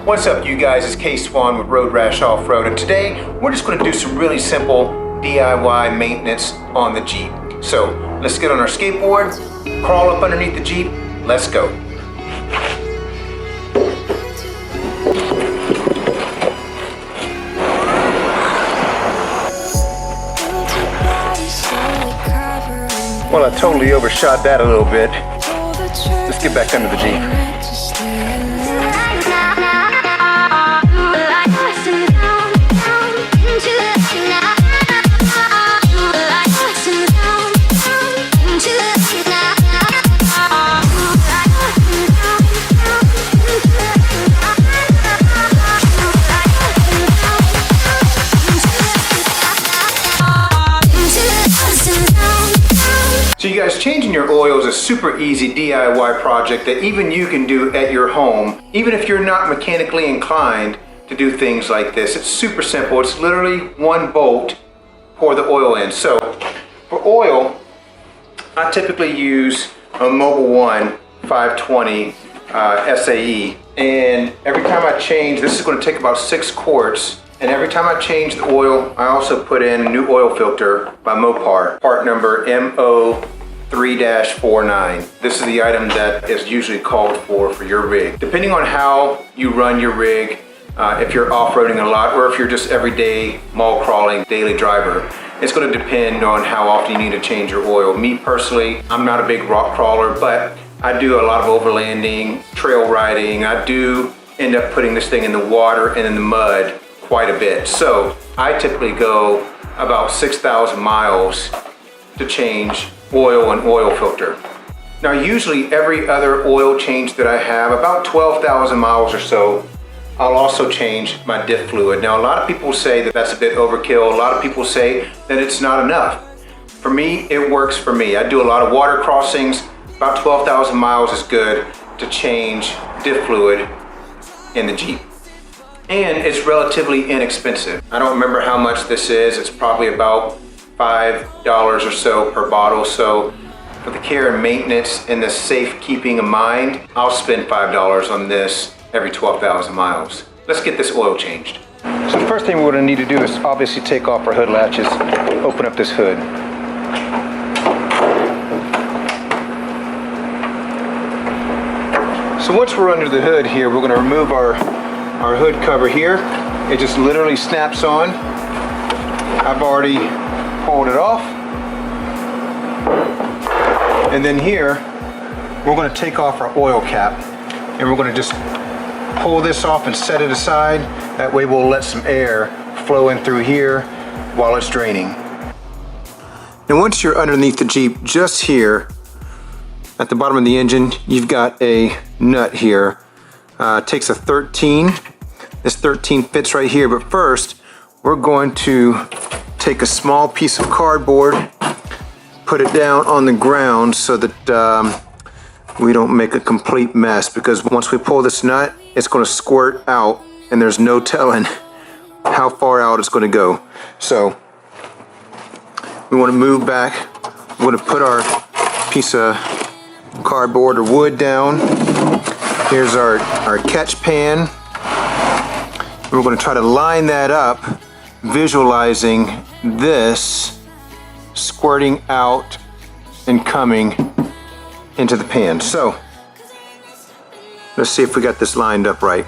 What's up, you guys? It's K Swan with Road Rash Off-Road, and today we're just going to do some really simple DIY maintenance on the Jeep. So let's get on our skateboard, crawl up underneath the Jeep, let's go. Well, I totally overshot that a little bit. Let's get back under the Jeep. So you guys, changing your oil is a super easy DIY project that even you can do at your home, even if you're not mechanically inclined to do things like this. It's super simple. It's literally one bolt, pour the oil in. So for oil, I typically use a Mobil 1 520 SAE, and every time I change, this is going to take about 6 quarts. And every time I change the oil, I also put in a new oil filter by Mopar, part number MO3-49. This is the item that is usually called for your rig. Depending on how you run your rig, if you're off-roading a lot or if you're just everyday mall crawling daily driver, it's going to depend on how often you need to change your oil. Me personally, I'm not a big rock crawler, but I do a lot of overlanding, trail riding. I do end up putting this thing in the water and in the mud quite a bit. So I typically go about 6,000 miles to change oil and oil filter. Now usually every other oil change that I have, about 12,000 miles or so, I'll also change my diff fluid. Now a lot of people say that that's a bit overkill. A lot of people say that it's not enough. For me, it works for me. I do a lot of water crossings. About 12,000 miles is good to change diff fluid in the Jeep. And it's relatively inexpensive. I don't remember how much this is. It's probably about $5 or so per bottle. So for the care and maintenance and the safe keeping of mind, I'll spend $5 on this every 12,000 miles. Let's get this oil changed. So the first thing we're going to need to do is obviously take off our hood latches, open up this hood. So once we're under the hood here, we're going to remove our hood cover here. It just literally snaps on. I've already pulled it off. And then here, we're going to take off our oil cap and we're going to just pull this off and set it aside. That way we'll let some air flow in through here while it's draining. Now once you're underneath the Jeep, just here at the bottom of the engine, you've got a nut here. It takes a 13. This 13 fits right here, but first we're going to take a small piece of cardboard, put it down on the ground so that we don't make a complete mess, because once we pull this nut, it's going to squirt out and there's no telling how far out it's going to go. So we want to move back. We're going to put our piece of cardboard or wood down. Here's our catch pan. We're going to try to line that up, visualizing this squirting out and coming into the pan. So let's see if we got this lined up right.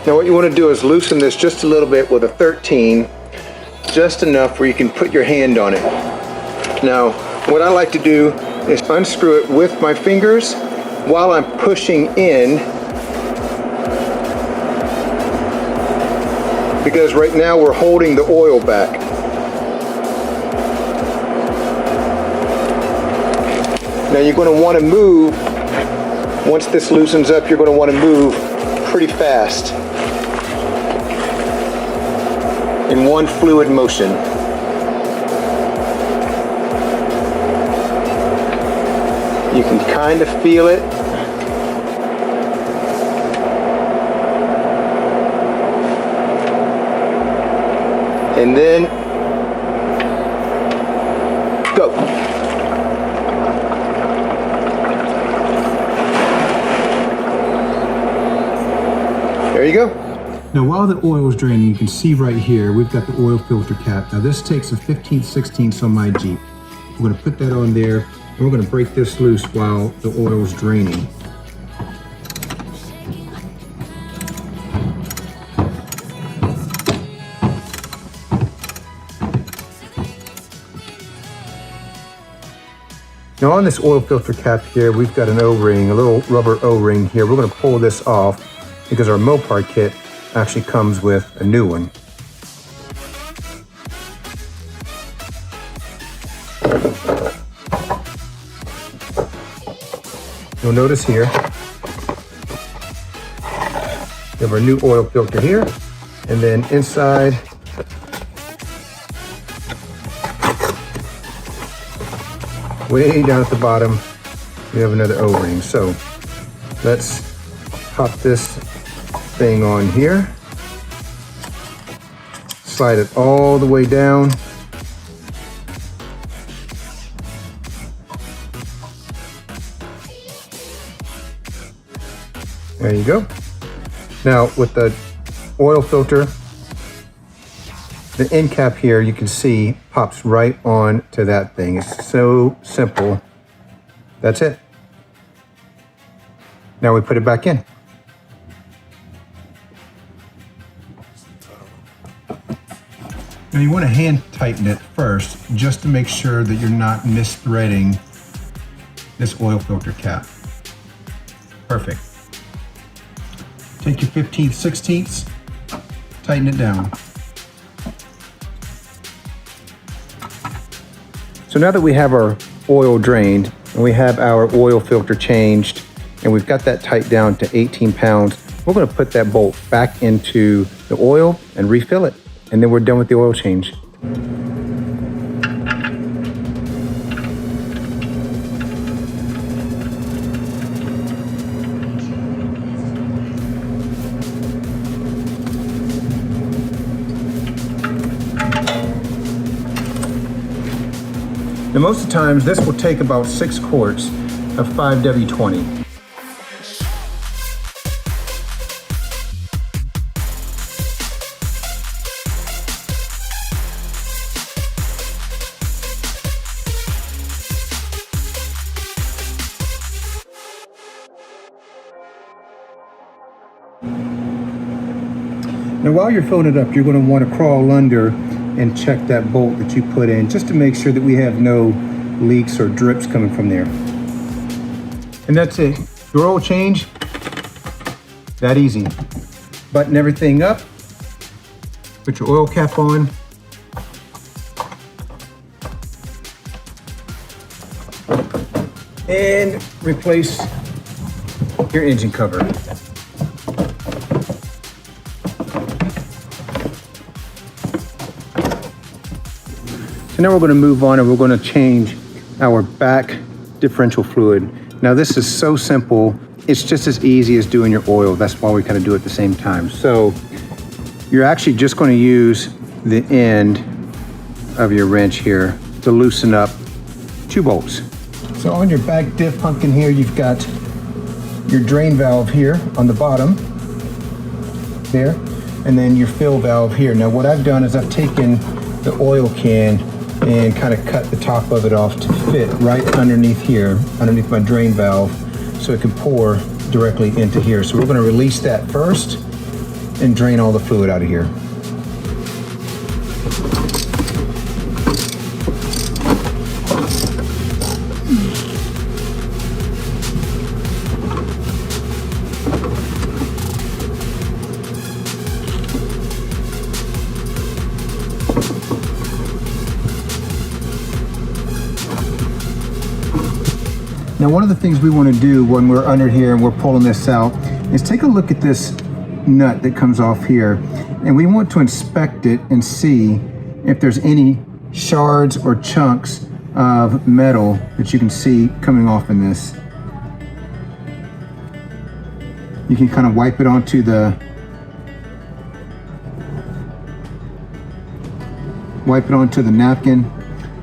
Now what you want to do is loosen this just a little bit with a 13, just enough where you can put your hand on it. Now what I like to do is unscrew it with my fingers while I'm pushing in, because right now we're holding the oil back. Now you're going to want to move, once this loosens up, you're going to want to move pretty fast in one fluid motion. You can kind of feel it. And then go. There you go. Now while the oil is draining, you can see right here, we've got the oil filter cap. Now this takes a 15/16 on my Jeep. We're gonna put that on there, and we're gonna break this loose while the oil is draining. Now on this oil filter cap here, we've got an O-ring, a little rubber O-ring here. We're gonna pull this off because our Mopar kit actually comes with a new one. You'll notice here, we have our new oil filter here, and then inside, way down at the bottom, we have another O-ring. So let's pop this thing on here, slide it all the way down. There you go. Now with the oil filter, the end cap here, you can see, pops right on to that thing. It's so simple. That's it. Now we put it back in. Now you want to hand tighten it first, just to make sure that you're not misthreading this oil filter cap. Perfect. Take your 15/16, tighten it down. So now that we have our oil drained and we have our oil filter changed and we've got that tight down to 18 pounds, we're going to put that bolt back into the oil and refill it. And then we're done with the oil change. Now most of the times this will take about 6 quarts of 5W20. Now while you're filling it up, you're going to want to crawl under and check that bolt that you put in, just to make sure that we have no leaks or drips coming from there. And that's it. Your oil change, that easy. Button everything up, put your oil cap on, and replace your engine cover. So now we're going to move on and we're going to change our back differential fluid. Now this is so simple. It's just as easy as doing your oil. That's why we kind of do it at the same time. So you're actually just going to use the end of your wrench here to loosen up 2 bolts. So on your back diff pumpkin here, you've got your drain valve here on the bottom there, and then your fill valve here. Now what I've done is I've taken the oil can and kind of cut the top of it off to fit right underneath here, underneath my drain valve, so it can pour directly into here. So we're going to release that first and drain all the fluid out of here. Now one of the things we want to do when we're under here and we're pulling this out is take a look at this nut that comes off here, and we want to inspect it and see if there's any shards or chunks of metal that you can see coming off in this. You can kind of wipe it onto the napkin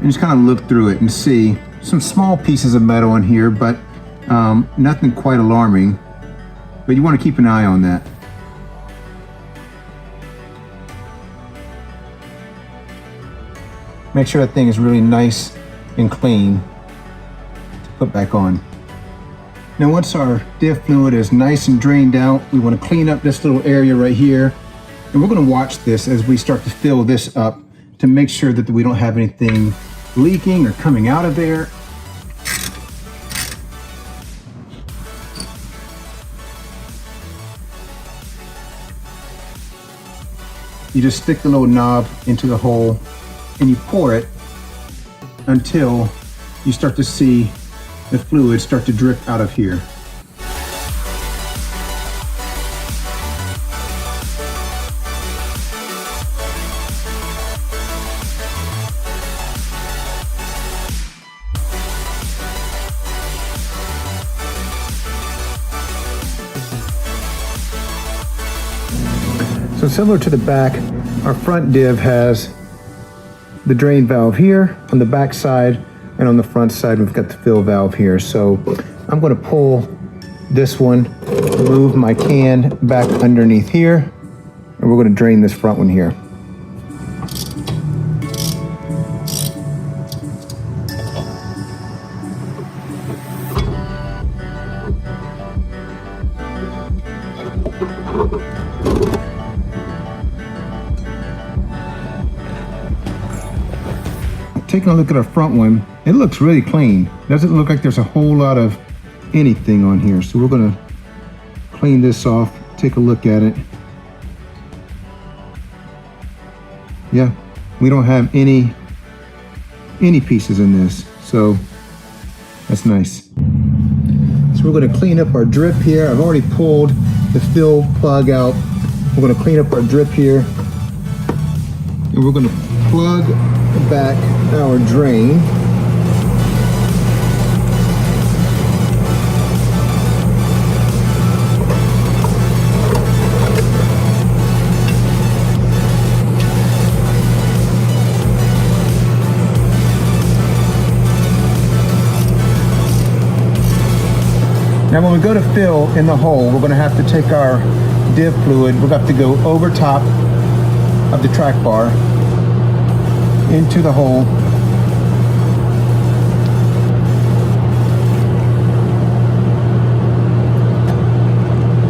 and just kind of look through it and see some small pieces of metal in here, but nothing quite alarming. But you want to keep an eye on that. Make sure that thing is really nice and clean to put back on. Now once our diff fluid is nice and drained out, we want to clean up this little area right here. And we're going to watch this as we start to fill this up to make sure that we don't have anything leaking or coming out of there. You just stick the little knob into the hole and you pour it until you start to see the fluid start to drip out of here. So similar to the back, our front div has the drain valve here on the back side, and on the front side we've got the fill valve here. So I'm going to pull this one, move my can back underneath here, and we're going to drain this front one here. Taking a look at our front one, it looks really clean. Doesn't look like there's a whole lot of anything on here. So we're gonna clean this off, take a look at it. Yeah, we don't have any pieces in this, so that's nice. So we're gonna clean up our drip here. I've already pulled the fill plug out. We're gonna clean up our drip here, and we're gonna plug back our drain. Now when we go to fill in the hole, we're going to have to take our diff fluid, we're going to have to go over top of the track bar into the hole.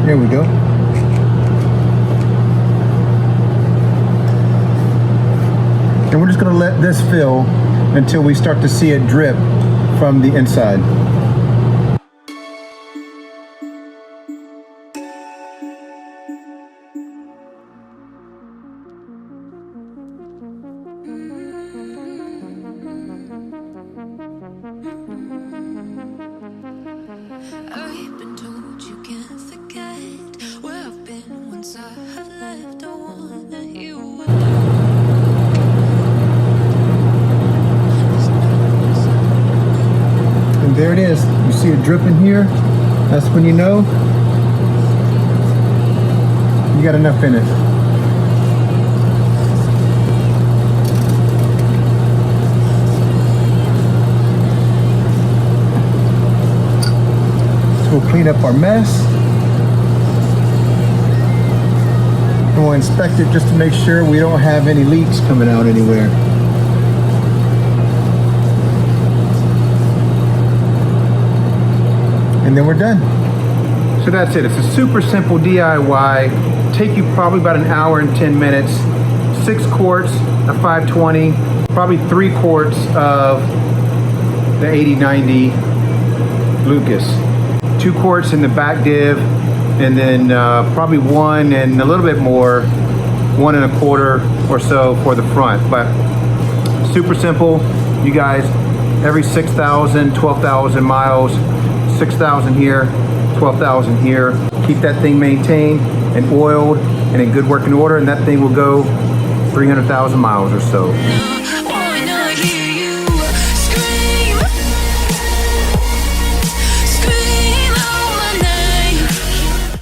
There we go. And we're just going to let this fill until we start to see it drip from the inside. There it is. You see it dripping here? That's when you know you got enough in it. So we'll clean up our mess. And we'll inspect it just to make sure we don't have any leaks coming out anywhere. And then we're done. So that's it. It's a super simple DIY. Take you probably about an hour and 10 minutes. 6 quarts of 520, probably 3 quarts of the 8090 Lucas. 2 quarts in the back div, and then probably 1 and a little bit more, 1 1/4 or so for the front. But super simple. You guys, every 6,000, 12,000 miles, 6,000 here, 12,000 here. Keep that thing maintained and oiled and in good working order, and that thing will go 300,000 miles or so.